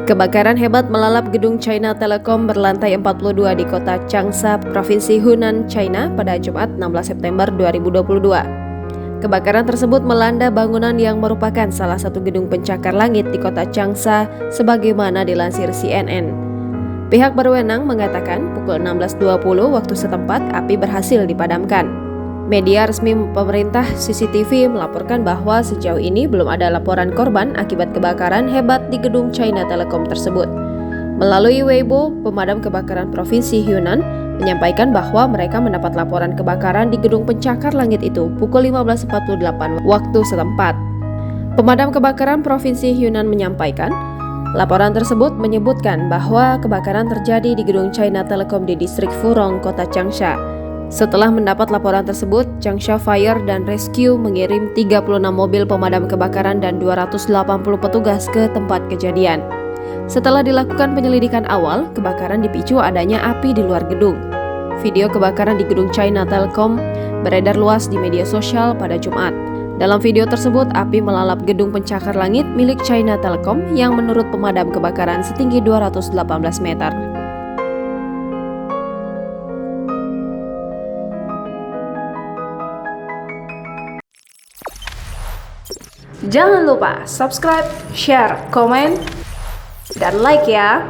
Kebakaran hebat melalap gedung China Telecom berlantai 42 di kota Changsha, Provinsi Hunan, China pada Jumat 16 September 2022. Kebakaran tersebut melanda bangunan yang merupakan salah satu gedung pencakar langit di kota Changsha sebagaimana dilansir CNN. Pihak berwenang mengatakan pukul 16.20 waktu setempat api berhasil dipadamkan. Media resmi pemerintah CCTV melaporkan bahwa sejauh ini belum ada laporan korban akibat kebakaran hebat di gedung China Telecom tersebut. Melalui Weibo, pemadam kebakaran Provinsi Hunan menyampaikan bahwa mereka mendapat laporan kebakaran di gedung pencakar langit itu pukul 15.48 waktu setempat. Pemadam kebakaran Provinsi Hunan menyampaikan, laporan tersebut menyebutkan bahwa kebakaran terjadi di gedung China Telecom di distrik Furong, kota Changsha. Setelah mendapat laporan tersebut, Changsha Fire dan Rescue mengirim 36 mobil pemadam kebakaran dan 280 petugas ke tempat kejadian. Setelah dilakukan penyelidikan awal, kebakaran dipicu adanya api di luar gedung. Video kebakaran di gedung China Telecom beredar luas di media sosial pada Jumat. Dalam video tersebut, api melalap gedung pencakar langit milik China Telecom yang menurut pemadam kebakaran setinggi 218 meter. Jangan lupa subscribe, share, komen, dan like ya!